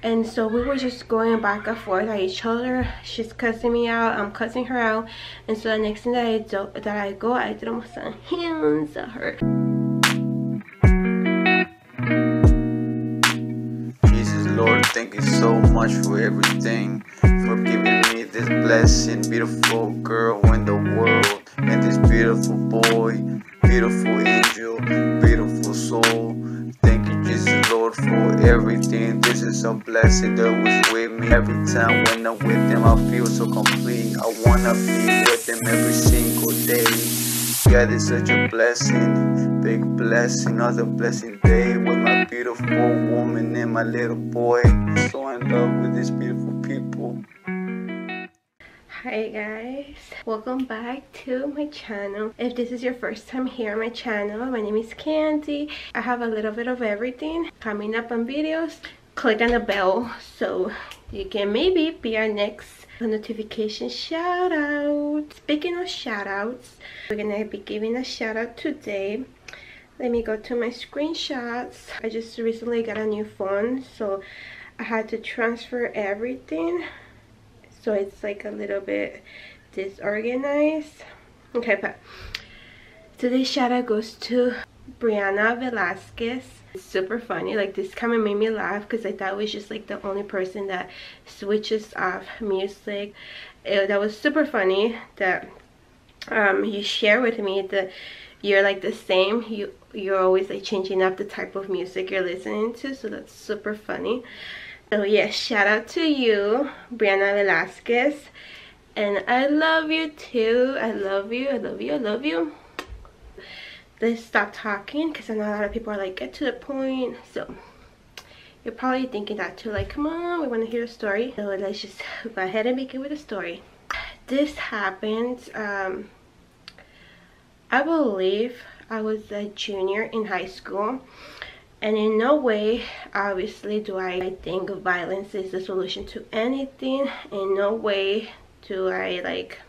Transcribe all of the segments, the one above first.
And so we were just going back and forth at each other. She's cussing me out, I'm cussing her out. And so the next thing that I go, I throw some hands at her. Jesus, Lord, thank you so much for everything, for giving me this blessing, beautiful girl in the world, and this beautiful boy, beautiful angel, beautiful soul. Thank you, Jesus, Lord, for everything. This is a blessing that was with me. Every time when I'm with them, I feel so complete. I wanna be with them every single day. God is such a blessing, big blessing, another blessing day with my beautiful woman and my little boy. So in love with these beautiful people. Hi guys, welcome back to my channel. If this is your first time here on my channel, my name is Candy. I have a little bit of everything coming up on videos. Click on the bell so you can maybe be our next notification shout out. Speaking of shout outs, we're gonna be giving a shout out today. Let me go to my screenshots. I just recently got a new phone, so I had to transfer everything, so it's like a little bit disorganized. Okay, but today's shout out goes to Brianna Velasquez. It's super funny. Like, this comment made me laugh because I thought it was just like the only person that switches off music. That was super funny that you share with me that you're like the same. You're always like changing up the type of music you're listening to, so that's super funny. So yeah, shout out to you, Brianna Velasquez, and I love you too. I love you, I love you, I love you. Let's stop talking because I know a lot of people are like, get to the point. So you're probably thinking that too, like, come on, we want to hear a story. So let's just go ahead and begin with a story. This happened, I believe I was a junior in high school, and in no way obviously do I think violence is the solution to anything. In no way do I like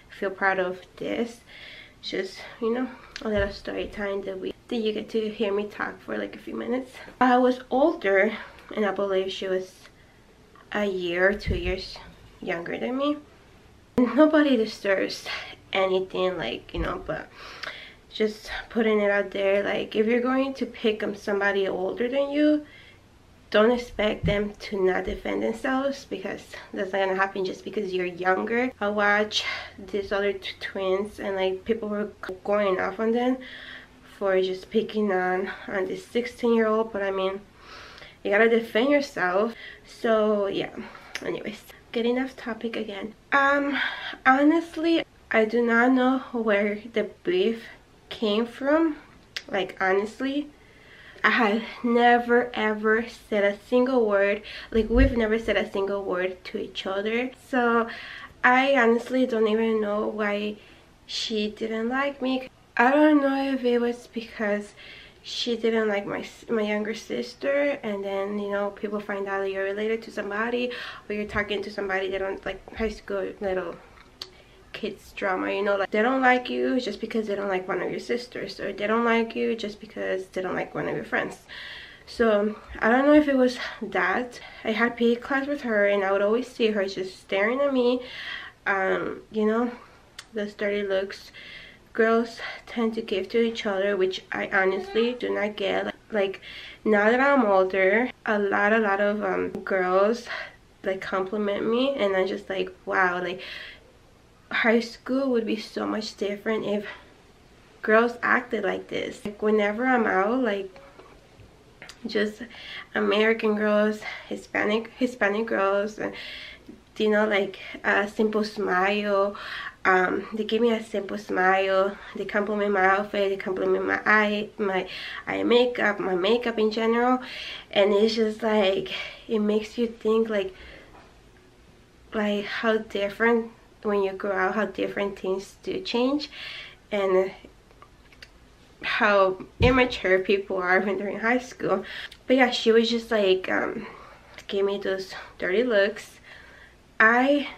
feel proud of this. Just, you know, a little story time that you get to hear me talk for like a few minutes. I was older, and I believe she was a year or 2 years younger than me. And nobody deserves anything, like, you know, but just putting it out there, like, if you're going to pick somebody older than you, don't expect them to not defend themselves, because that's not gonna happen just because you're younger. I watched these other two twins, and like people were going off on them for just picking on this 16-year-old, but I mean, you gotta defend yourself. So yeah, anyways, getting off topic again. Honestly, I do not know where the beef came from. Like, honestly, I had never ever said a single word. Like, we've never said a single word to each other. So I honestly don't even know why she didn't like me. I don't know if it was because she didn't like my younger sister, and then, you know, people find out that you're related to somebody, or you're talking to somebody they don't like. High school little kids drama, you know, like, they don't like you just because they don't like one of your sisters, or they don't like you just because they don't like one of your friends. So I don't know if it was that. I had PE class with her, and I would always see her just staring at me. You know, those dirty looks girls tend to give to each other, which I honestly do not get. Like, now that I'm older, a lot of girls like compliment me, and I'm just like, wow, like, high school would be so much different if girls acted like this. Like, whenever I'm out, like, just American girls, Hispanic girls, you know, like a simple smile. They give me a simple smile. They compliment my outfit. They compliment my eye makeup, my makeup in general, and it's just like, it makes you think like how different, when you grow out, how different things do change, and how immature people are when they're in high school. But yeah, she was just like, gave me those dirty looks. I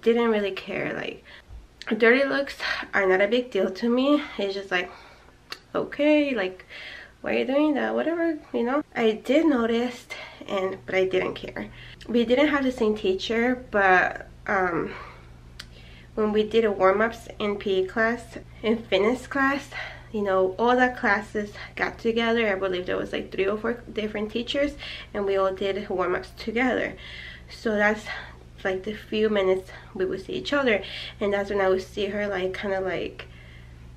didn't really care. Like, dirty looks are not a big deal to me. It's just like, okay, like, why are you doing that, whatever, you know. I did notice but I didn't care. We didn't have the same teacher, but when we did a warm-ups in PE class, in fitness class, you know, all the classes got together. I believe there was like 3 or 4 different teachers, and we all did warm-ups together. So that's like the few minutes we would see each other, and that's when I would see her like kind of like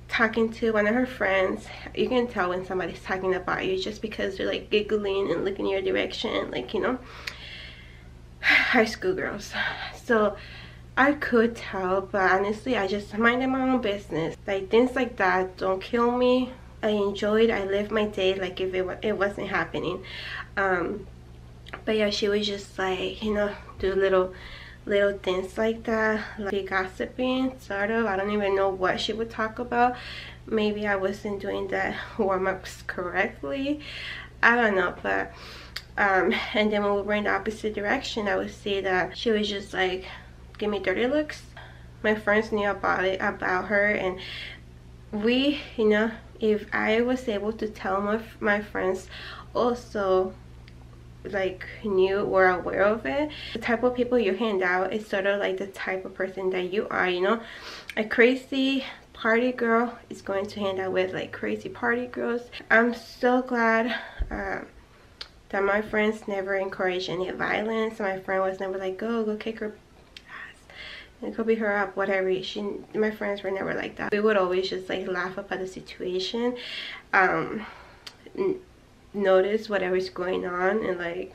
talking to one of her friends. You can tell when somebody's talking about you just because they're like giggling and looking your direction, like, you know, high school girls. So I could tell, but honestly I just minded my own business. Like, things like that don't kill me. I enjoyed, I lived my day like if it wasn't happening. But yeah, she was just like, you know, do little things like that, like gossiping, sort of. I don't even know what she would talk about. Maybe I wasn't doing the warm-ups correctly, I don't know. But and then when we were in the opposite direction, I would see that she was just like give me dirty looks. My friends knew about it, about her, and we, you know, if I was able to tell my friends also like knew or aware of it, the type of people you hand out is sort of like the type of person that you are, you know. A crazy party girl is going to hand out with like crazy party girls. I'm so glad that my friends never encouraged any violence. My friend was never like, go kick her ass and go beat her up, whatever. My friends were never like that. We would always just like laugh about the situation, notice whatever's going on, and like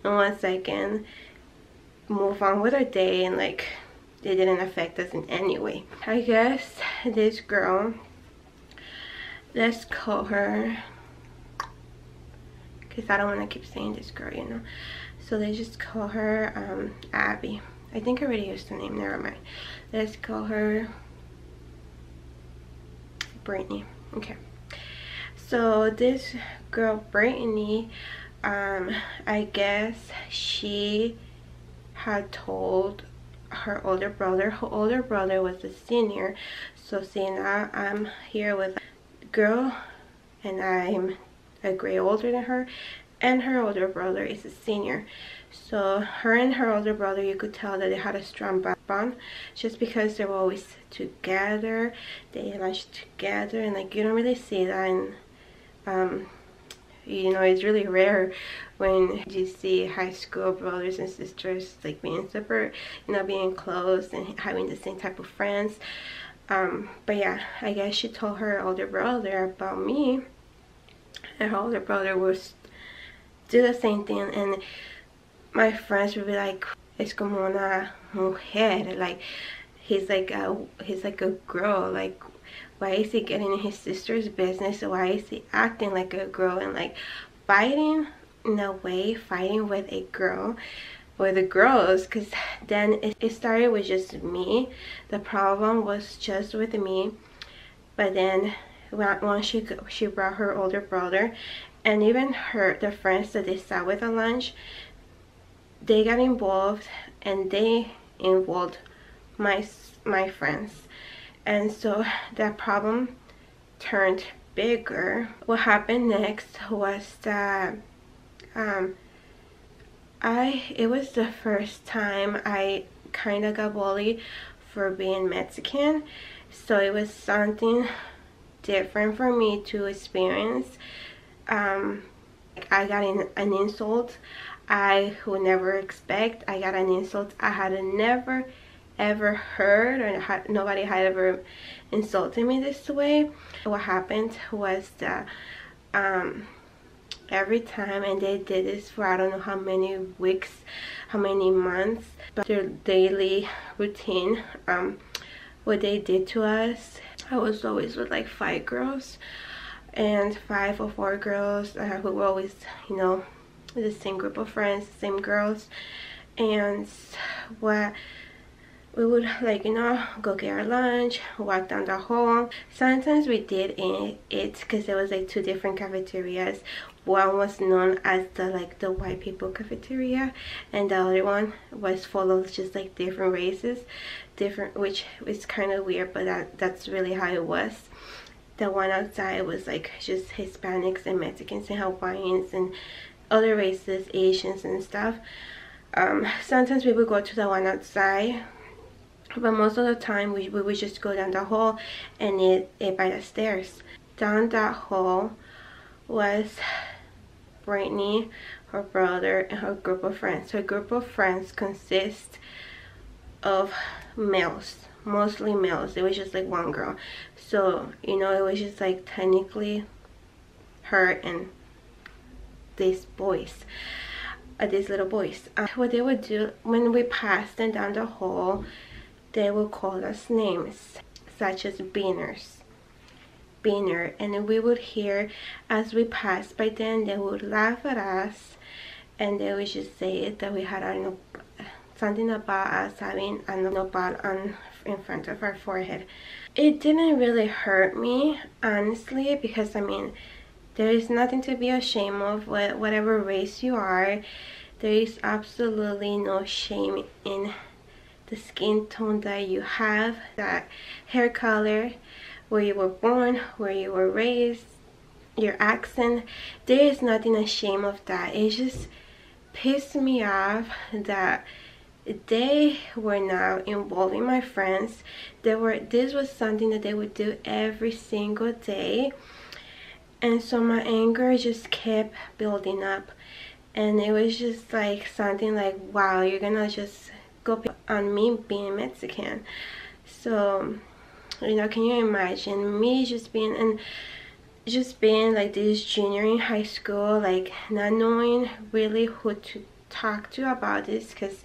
in 1 second move on with our day, and like it didn't affect us in any way. I guess this girl, let's call her, because I don't want to keep saying this girl, you know, so let's just call her Abby. I think I already used the name, never mind. Let's call her Brittany. Okay, so this girl Brittany, I guess she had told her older brother. Her older brother was a senior, so see, now I'm here with a girl and I'm a grade older than her, and her older brother is a senior. So her and her older brother, you could tell that they had a strong bond just because they were always together, they lunched together, and like you don't really see that in you know, it's really rare when you see high school brothers and sisters like being separate, you know, being close and having the same type of friends. But yeah, I guess she told her older brother about me, and her older brother would do the same thing, and my friends would be like, es como una mujer, like he's like a girl, like why is he getting in his sister's business? Why is he acting like a girl and like fighting in a way, fighting with a girl or the girls? Because then it started with just me. The problem was just with me, but then once she brought her older brother, and even the friends that they sat with at lunch, they got involved, and they involved my friends. And so that problem turned bigger. What happened next was that it was the first time I kind of got bullied for being Mexican. So it was something different for me to experience. I got an insult I would never expect. I got an insult I had never ever heard, or nobody had ever insulted me this way. What happened was that every time, and they did this for I don't know how many weeks, how many months, but their daily routine, what they did to us, I was always with like 5 girls, and 5 or 4 girls who were always, you know, the same group of friends, same girls. And what we would, like, you know, go get our lunch, walk down the hall. Sometimes we did it because there was like 2 different cafeterias. One was known as the white people cafeteria, and the other one was full of just like different races, which is kind of weird, but that's really how it was. The one outside was like just Hispanics and Mexicans and Hawaiians and other races, Asians and stuff. Sometimes we would go to the one outside, but most of the time we would just go down the hall and eat by the stairs. Down that hall was Brittany, her brother, and her group of friends. Her group of friends consists of males, mostly males. It was just like one girl, so you know, it was just like technically her and these boys, these little boys. What they would do when we passed them down the hall, they would call us names such as beaners, beaner, and we would hear as we passed by them, they would laugh at us, and they would just say that we had something about us having a nopal on in front of our forehead. It didn't really hurt me, honestly, because I mean, there is nothing to be ashamed of. Whatever race you are, there is absolutely no shame in the skin tone that you have, that hair color, where you were born, where you were raised, your accent. There is nothing ashamed of that. It just pissed me off that they were now involving my friends. This was something that they would do every single day, and so my anger just kept building up, and it was just like something like, wow, you're gonna just go on me being Mexican. So you know, can you imagine me just being like this junior in high school, like not knowing really who to talk to about this? Because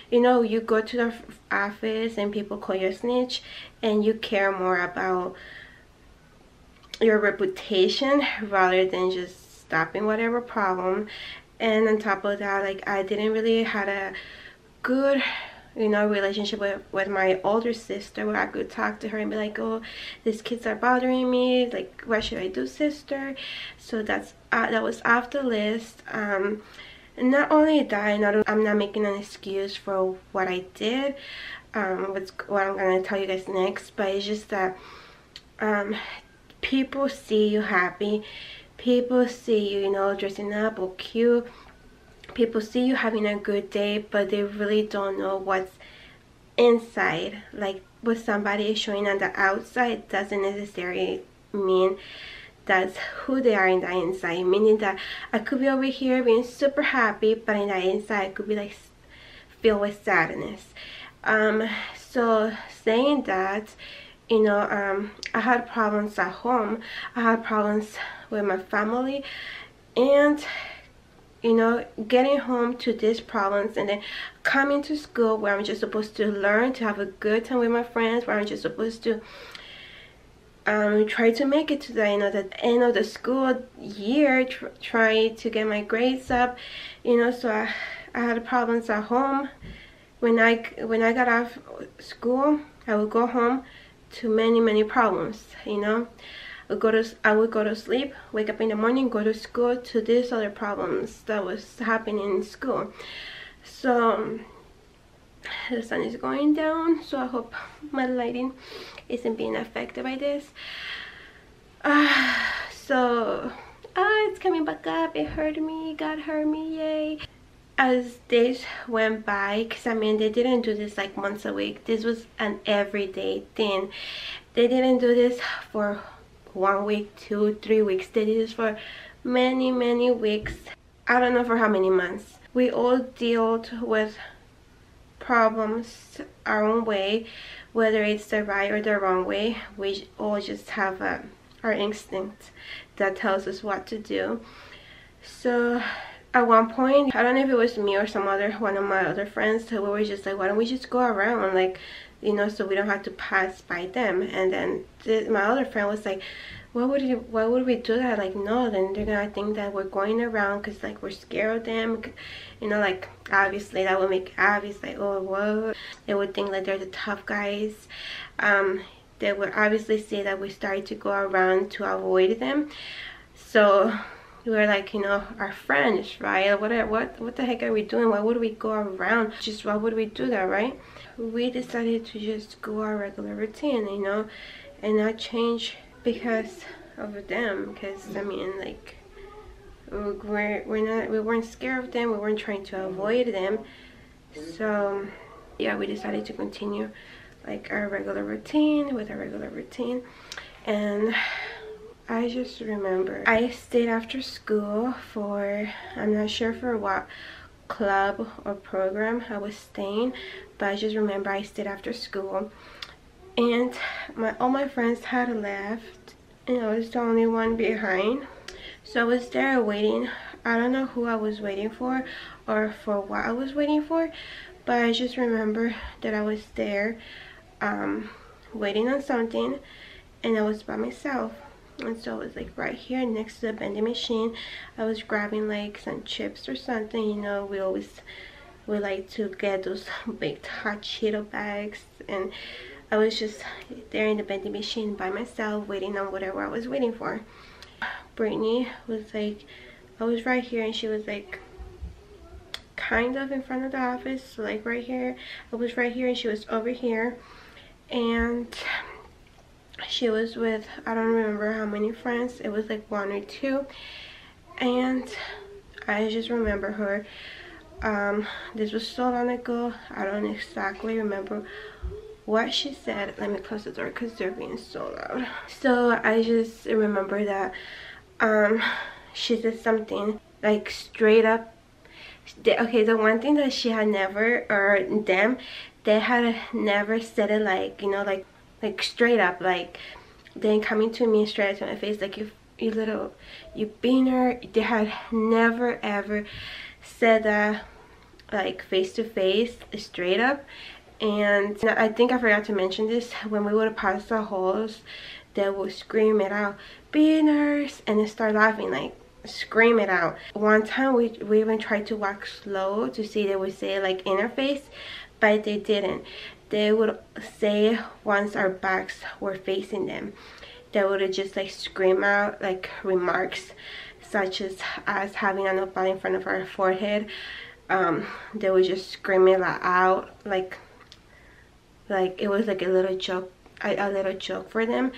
you know, you go to the office and people call you a snitch, and you care more about your reputation rather than just stopping whatever problem. And on top of that, like, I didn't really had a good, you know, relationship with my older sister, where I could talk to her and be like, oh, these kids are bothering me, like, what should I do, sister? So that was off the list. And not only that, I'm not making an excuse for what I did, what I'm gonna tell you guys next, but it's just that people see you happy, people see you, you know, dressing up or cute, people see you having a good day, but they really don't know what's inside. Like, what somebody is showing on the outside doesn't necessarily mean that's who they are in the inside. Meaning that I could be over here being super happy, but in the inside I could be like filled with sadness. So saying that, you know, I had problems at home, I had problems with my family, and you know, getting home to these problems, and then coming to school where I'm just supposed to learn, to have a good time with my friends, where I'm just supposed to try to make it to the, you know, the end of the school year, try to get my grades up, you know. So I had problems at home. When I got off school, I would go home to many problems, you know. I would go to sleep, wake up in the morning, go to school, to these other problems that was happening in school. So the sun is going down, so I hope my lighting isn't being affected by this. So it's coming back up. It hurt me, God hurt me, yay. As days went by, because I mean, they didn't do this like once a week, this was an everyday thing. They didn't do this for 1 week, 2, 3 weeks. They did this for many weeks. I don't know for how many months. We all dealt with problems our own way, whether it's the right or the wrong way. We all just have our instinct that tells us what to do. So at one point, I don't know if it was me or one of my other friends, so we were just like, why don't we just go around, like, you know, so we don't have to pass by them. And then my other friend was like, why would we do that? Like, no, then they're gonna think that we're going around because like we're scared of them, you know. Like, obviously that would make obvious, like, oh, what, they would think like they're the tough guys. They would obviously say that we started to go around to avoid them. So we were like, you know, our friends, right? What the heck are we doing? Why would we go around? Just why would we do that, right? We decided to just go our regular routine, you know, and not change because of them. Because I mean, like, we weren't scared of them, we weren't trying to avoid them. So yeah, we decided to continue like our regular routine with our regular routine. And I just remember I stayed after school for, I'm not sure for what club or program I was staying, but I just remember I stayed after school, and all my friends had left and I was the only one behind. So I was there waiting. I don't know who I was waiting for or for what I was waiting for, but I just remember that I was there waiting on something, and I was by myself. And so I was like right here next to the vending machine. I was grabbing like some chips or something. You know, we like to get those big hot Cheeto bags, and I was just there in the vending machine by myself waiting on whatever I was waiting for. Brittany was like, I was right here and she was like kind of in front of the office, so like right here. I was right here and she was over here, and she was with, I don't remember how many friends, it was like 1 or 2, and I just remember her. This was so long ago, I don't exactly remember what she said. Let me close the door because they're being so loud. So I just remember that she said something like straight up. Okay, the one thing that she had never, or them, they had never said it like, you know, like straight up, like then coming to me straight to my face, like you beaner. They had never ever said that like face to face, straight up. And I think I forgot to mention this, when we would pass the halls, they would scream it out, beaners, and then start laughing, like scream it out. One time we even tried to walk slow to see they would say like in our face, but they didn't. They would say once our backs were facing them, they would just like scream out like remarks such as us having a notepad in front of our forehead. They would just scream it out like it was like a little joke for them.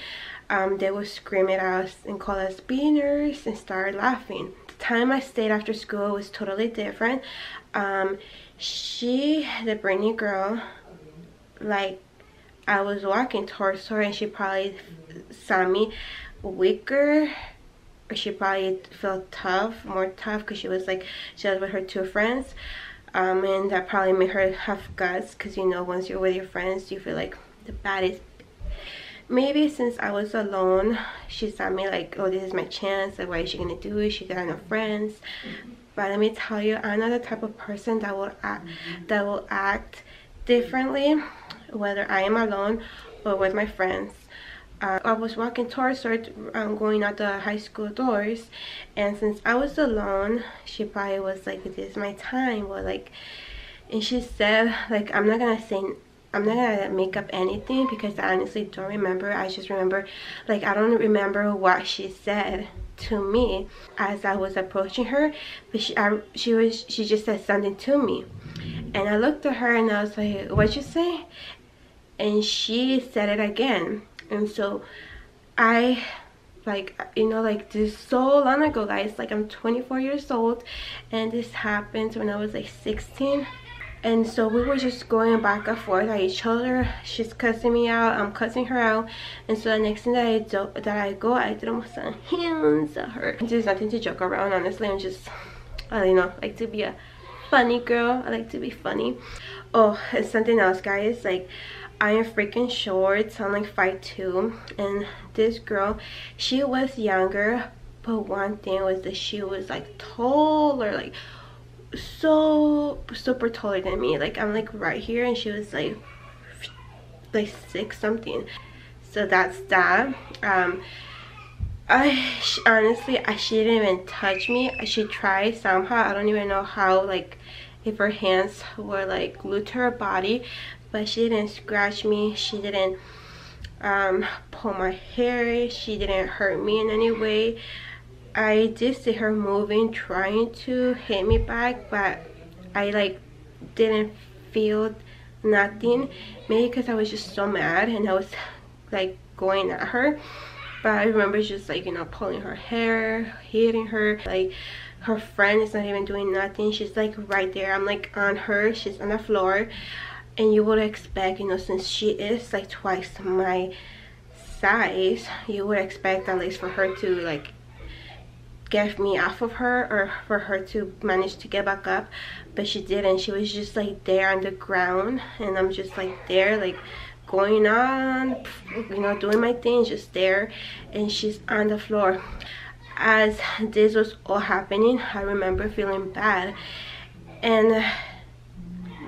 They would scream it out and call us beaners and start laughing. The time I stayed after school was totally different. The Brittany girl, like I was walking towards her and she probably saw me weaker, or she probably felt more tough because she was with her 2 friends. And that probably made her have guts, because you know, once you're with your friends you feel like the baddest. Maybe since I was alone, she saw me like, oh, this is my chance, like what is she gonna do? She got no friends. But let me tell you, I'm not the type of person that will act differently whether I am alone or with my friends. I was walking towards her, going out the high school doors, and since I was alone, she probably was like, this is my time. Well, like, and she said, like, I'm not gonna make up anything because I honestly don't remember. I just remember, like, I don't remember what she said to me as I was approaching her, but she just said something to me, and I looked at her and I was like, what'd you say? And she said it again. And so I, like, you know, like, this is so long ago, guys. Like, I'm 24 years old, and this happened when I was like 16. And so we were just going back and forth at each other. She's cussing me out, I'm cussing her out. And so the next thing that I did almost some hands at her. There's nothing to joke around, honestly. I'm just, I don't know, like to be a funny girl. I like to be funny. Oh, and something else, guys, like, I am freaking short, so I'm like 5'2", and this girl, she was younger, but one thing was that she was like taller, like so super taller than me. Like, I'm like right here and she was like 6 something. So that's that. Honestly, she didn't even touch me. She tried somehow, I don't even know how, like if her hands were like glued to her body, but she didn't scratch me, she didn't pull my hair, she didn't hurt me in any way. I did see her moving, trying to hit me back, but I like didn't feel nothing. Maybe because I was just so mad and I was like going at her. But I remember just like, you know, pulling her hair, hitting her. Like, her friend is not even doing nothing. She's like right there. I'm like on her. She's on the floor. And you would expect, you know, since she is like twice my size, you would expect at least for her to like get me off of her, or for her to manage to get back up. But she didn't. She was just like there on the ground, and I'm just like there, like going on, you know, doing my thing, just there, and she's on the floor. As this was all happening, I remember feeling bad, and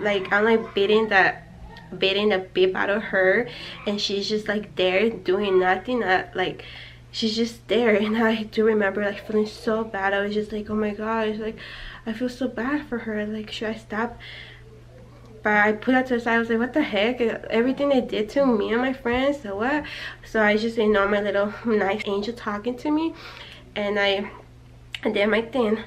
like I'm like beating the beep out of her, and she's just like there doing nothing. Like, she's just there. And I do remember like feeling so bad. I was just like, oh my gosh, like I feel so bad for her. Like, should I stop? But I put that to the side. I was like, what the heck, everything they did to me and my friends, so what? So I just ignored my little nice angel talking to me, and I did my thing.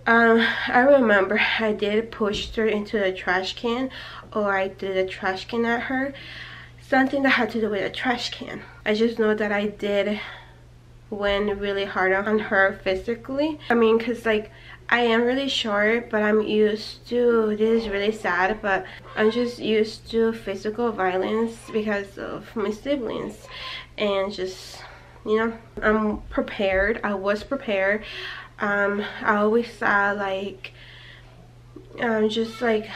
I remember I did push her into the trash can, or I threw the trash can at her. Something that had to do with a trash can. I just know that I did went really hard on her physically. I mean, because like I am really short, but I'm used to, this is really sad, but I'm just used to physical violence because of my siblings. And just, you know, I'm prepared. I was prepared. I always saw like just like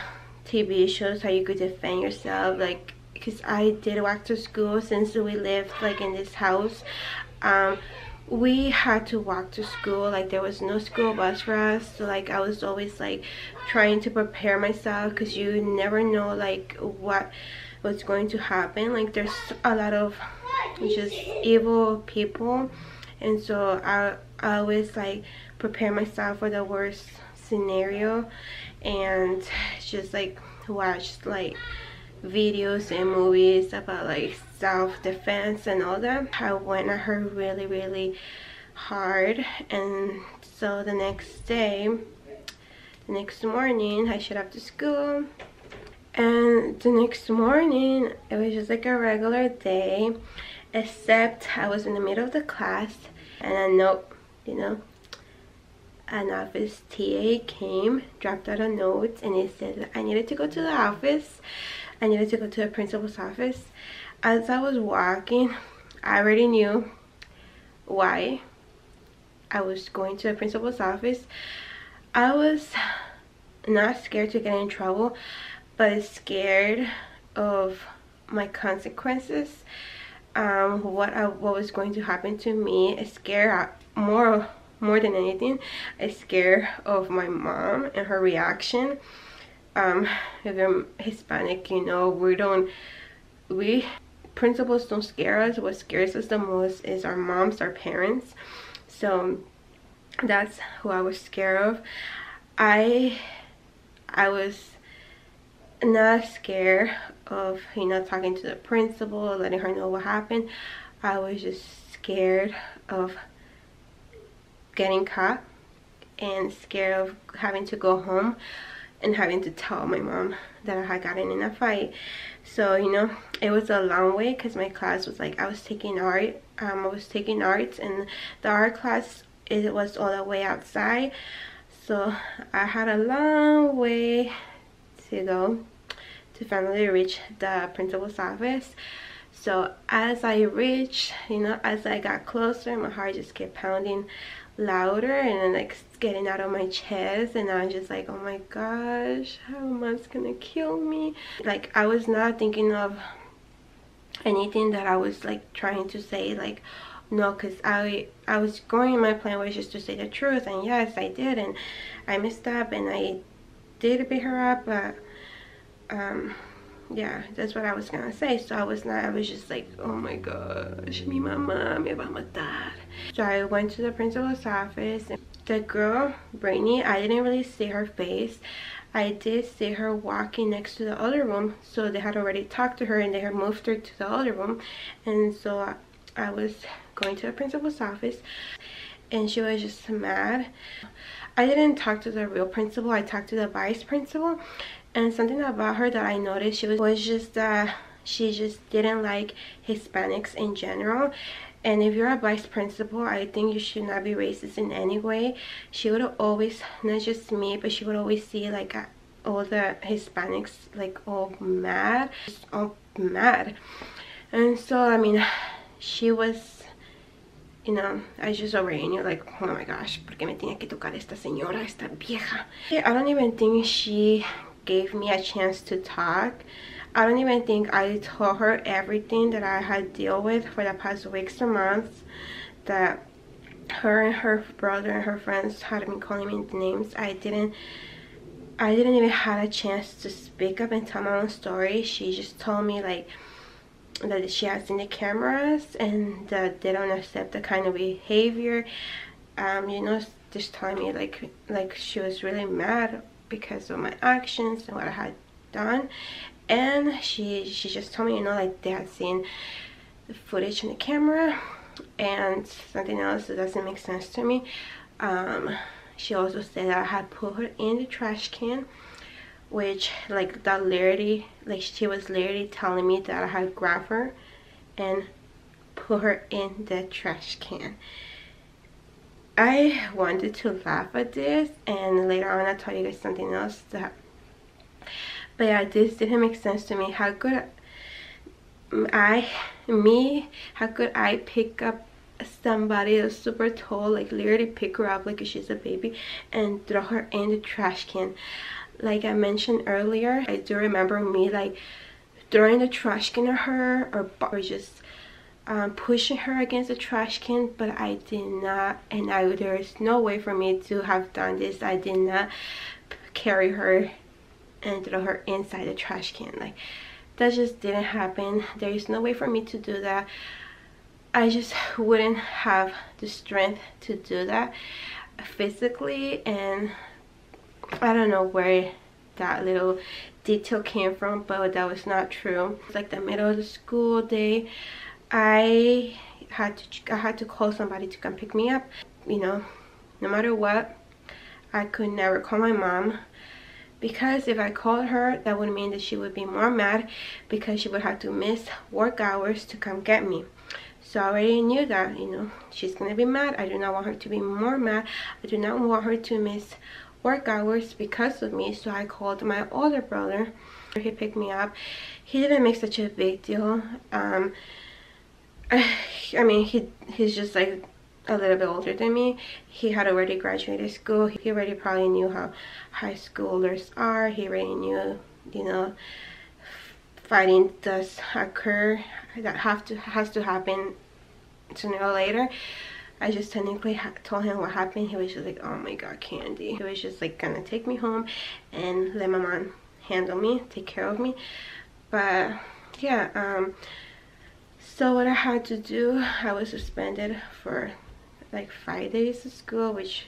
TV shows how you could defend yourself, like, because I did walk to school since we lived like in this house. We had to walk to school, like there was no school bus for us, so like I was always like trying to prepare myself, because you never know like what was going to happen. Like there's a lot of just evil people, and so I always like prepare myself for the worst scenario, and just like watch like videos and movies about like self-defense and all that. I went at her really hard, and so the next morning I showed up to school, and the next morning it was just like a regular day, except I was in the middle of the class, and a note, you know, an office TA came, dropped out a note, and it said that I needed to go to the office. I needed to go to the principal's office. As I was walking, I already knew why I was going to the principal's office. I was not scared to get in trouble, but scared of my consequences. What was going to happen to me. Scared more than anything, I'm scared of my mom and her reaction. If you're Hispanic, you know, we principals don't scare us. What scares us the most is our moms, our parents. So that's who I was scared of. I was not scared of, you know, talking to the principal, letting her know what happened. I was just scared of getting caught, and scared of having to go home and having to tell my mom that I had gotten in a fight. So, you know, it was a long way, because my class was like, I was taking art, and the art class, it was all the way outside, so I had a long way to go to finally reach the principal's office. So as I reached, you know, as I got closer, my heart just kept pounding louder, and then like getting out of my chest, and I was just like, oh my gosh, how mom's gonna kill me. Like I was not thinking of anything that I was like trying to say, like no, because I was going in, my plan was just to say the truth, and yes, I did, and I messed up, and I did beat her up, but yeah, that's what I was gonna say. So I was just like, oh my gosh, mi mamá me va a matar. So I went to the principal's office. The girl, Brainy, I didn't really see her face. I did see her walking next to the other room, so they had already talked to her and they had moved her to the other room. And so I was going to the principal's office, and she was just mad. I didn't talk to the real principal, I talked to the vice principal. And something about her that I noticed, she was just she just didn't like Hispanics in general. And if you're a vice principal, I think you should not be racist in any way. She would always, not just me, but she would always see like all the Hispanics like all mad, just all mad. And so I mean, she was, you know, I just already knew like, oh my gosh, ¿por qué me tenía que tocar esta señora, esta vieja? I don't even think she gave me a chance to talk. I don't even think I told her everything that I had dealt with for the past weeks or months, that her and her brother and her friends had been calling me names. I didn't even have a chance to speak up and tell my own story. She just told me like that she has seen the cameras and that they don't accept the kind of behavior. You know, just telling me like she was really mad because of my actions and what I had done. And she just told me, you know, like they had seen the footage in the camera and something else that doesn't make sense to me. She also said that I had put her in the trash can, which like that literally, like she was literally telling me that I had grabbed her and put her in the trash can. I wanted to laugh at this, and later on I'll tell you guys something else that, but yeah, this didn't make sense to me. How could how could I pick up somebody that's super tall, like literally pick her up like she's a baby and throw her in the trash can? Like I mentioned earlier, I do remember me like throwing the trash can at her or just pushing her against the trash can, but I did not, and there is no way for me to have done this. I did not carry her and throw her inside the trash can. Like that just didn't happen. There is no way for me to do that. I just wouldn't have the strength to do that physically, and I don't know where that little detail came from, but that was not true. It's like the middle of the school day. I had to call somebody to come pick me up. You know, no matter what, I could never call my mom, because if I called her, that would mean that she would be more mad because she would have to miss work hours to come get me. So I already knew that, you know, she's gonna be mad. I do not want her to be more mad. I do not want her to miss work hours because of me. So I called my older brother. He picked me up. He didn't make such a big deal. I mean, he's just like a little bit older than me. He had already graduated school. He already probably knew how high schoolers are. He already knew, you know, fighting does occur, that has to happen sooner or later. I just technically told him what happened. He was just like, oh my god, Candy. He was just like gonna take me home and let my mom handle me, take care of me. But yeah, so what I had to do, I was suspended for like 5 days of school, which,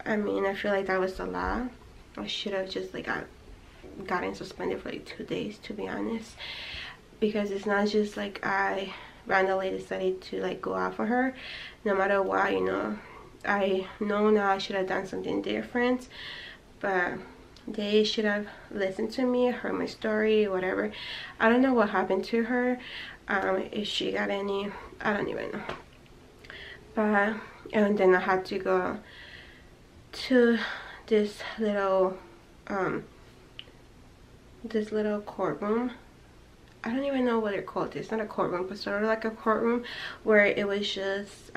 I mean, I feel like that was a lot. I should have just like gotten suspended for like 2 days, to be honest, because it's not just like I randomly decided to like go out for her. No matter what, you know, I know now I should have done something different, but they should have listened to me, heard my story, whatever. I don't know what happened to her, if she got any, I don't even know. But and then I had to go to this little courtroom. I don't even know what they're called. It's not a courtroom, but sort of like a courtroom, where it was just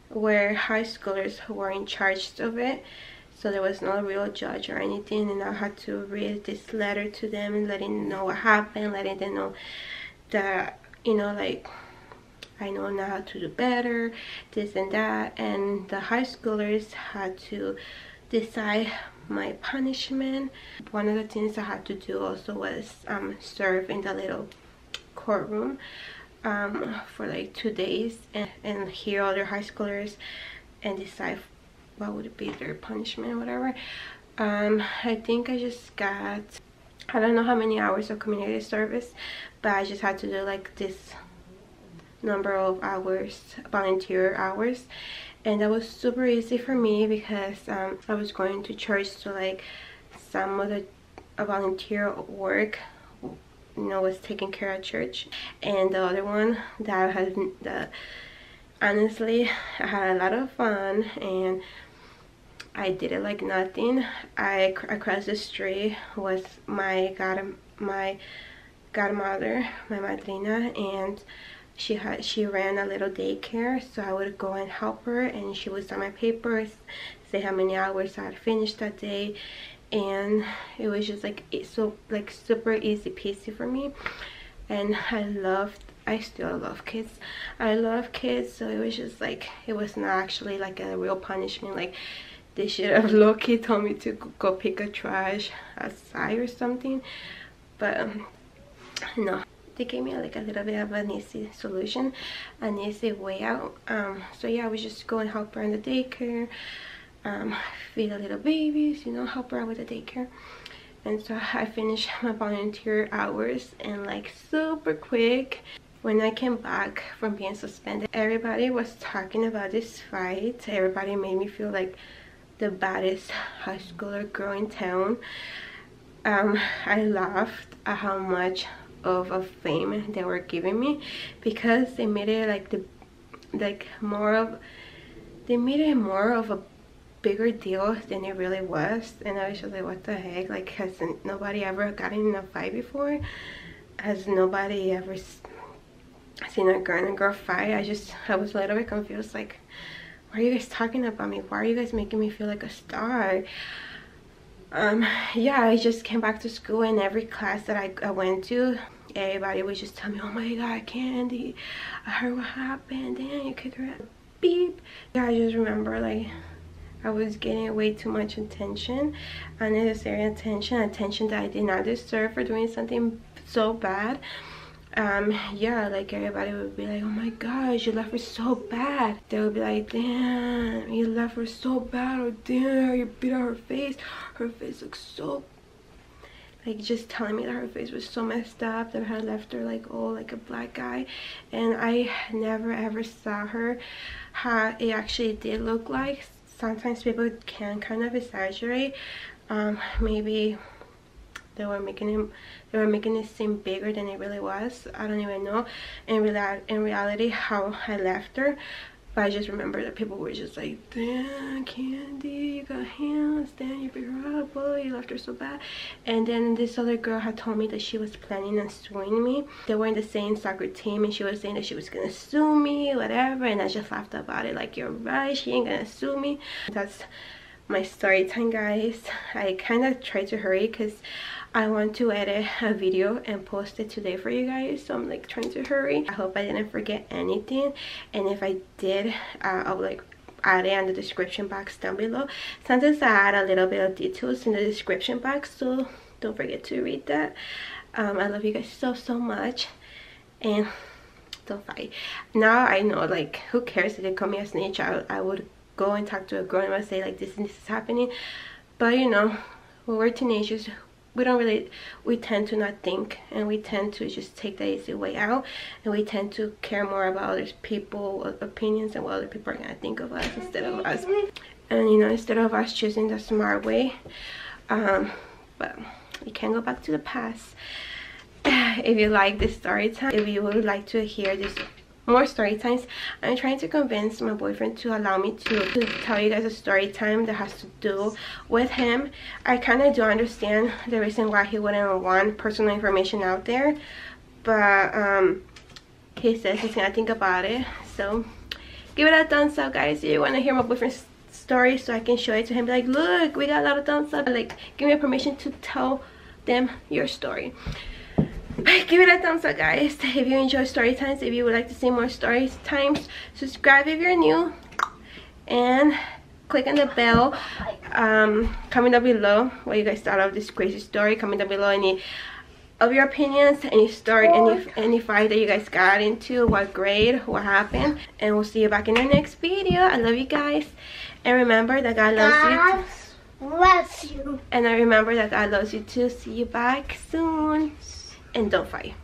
where high schoolers who were in charge of it. So there was no real judge or anything, and I had to read this letter to them and letting them know what happened, letting them know that, you know, like, I know now how to do better, this and that. And the high schoolers had to decide my punishment. One of the things I had to do also was serve in the little courtroom for like 2 days and hear other high schoolers and decide what would be their punishment or whatever. I think I just got, I don't know how many hours of community service, but I just had to do like this number of hours, volunteer hours, and that was super easy for me because I was going to church, so like some of the volunteer work, you know, was taken care of at church, and the other one that honestly, I had a lot of fun and I did it like nothing. Across the street was my godmother, my madrina, and she ran a little daycare, so I would go and help her, and she would sign my papers, say how many hours I had finished that day, and it was just like super easy peasy for me. And I still love kids. I love kids, so it was just like, it was not actually like a real punishment. Like, they should have low-key told me to go pick a trash outside or something, but no, they gave me like a little bit of an easy solution, an easy way out. So yeah, I was just go and help her in the daycare, feed the little babies, you know, help her out with the daycare. And so I finished my volunteer hours, and like super quick, when I came back from being suspended, everybody was talking about this fight. Everybody made me feel like the baddest high schooler girl in town. I laughed at how much of a fame they were giving me, because they made it more of a bigger deal than it really was. And I was just like, what the heck? Like, has nobody ever gotten in a fight before? Has nobody ever seen a girl and a girl fight? I was a little bit confused, like, why are you guys talking about me? Why are you guys making me feel like a star? Yeah, I just came back to school, and every class that I went to, everybody would just tell me, oh my god, Candy, I heard what happened, damn, you kicked her out, beep. Yeah, I just remember like I was getting way too much attention, unnecessary attention that I did not deserve for doing something so bad. Yeah, like everybody would be like, oh my gosh, you left her so bad. They would be like, damn, you left her so bad, or damn, you beat on her face looks so, like, just telling me that her face was so messed up, that I had left her like, oh, like a black guy. And I never ever saw her how it actually did look like. Sometimes people can kind of exaggerate. Maybe they were making it seem bigger than it really was. I don't even know in reality how I left her, but I just remember that people were just like, damn, Candy, you got hands, damn, you beat her up, boy, you left her so bad. And then this other girl had told me that she was planning on suing me. They were in the same soccer team, and she was saying that she was gonna sue me, whatever, and I just laughed about it, like, you're right, she ain't gonna sue me. That's my story time, guys. I kind of tried to hurry because I want to edit a video and post it today for you guys, so I'm like trying to hurry. I hope I didn't forget anything, and if I did, I'll like add it in the description box down below. Sometimes I add a little bit of details in the description box, so don't forget to read that. I love you guys so much, and don't fight. Now I know, like, who cares if they call me a snitch? I would go and talk to a girl and I say like, this and this is happening. But you know, when we're teenagers, we tend to not think, and we tend to just take the easy way out, and we tend to care more about other people's opinions and what other people are gonna think of us instead of us, and you know, instead of us choosing the smart way. But you can't go back to the past. If you like this story time, if you would like to hear this more story times, I'm trying to convince my boyfriend to allow me to tell you guys a story time that has to do with him. I kind of do understand the reason why he wouldn't want personal information out there, but he says he's gonna think about it. So give it a thumbs up, guys, if you want to hear my boyfriend's story, so I can show it to him, be like, look, we got a lot of thumbs up, like, give me permission to tell them your story. Give it a thumbs up, guys, if you enjoy story times. If you would like to see more story times, subscribe if you're new, and click on the bell. Comment down below what you guys thought of this crazy story. Comment down below any of your opinions, any story, any fight that you guys got into, what grade, what happened, and we'll see you back in our next video. I love you guys, and remember that God loves you. And I remember that God loves you too. See you back soon. And don't fight.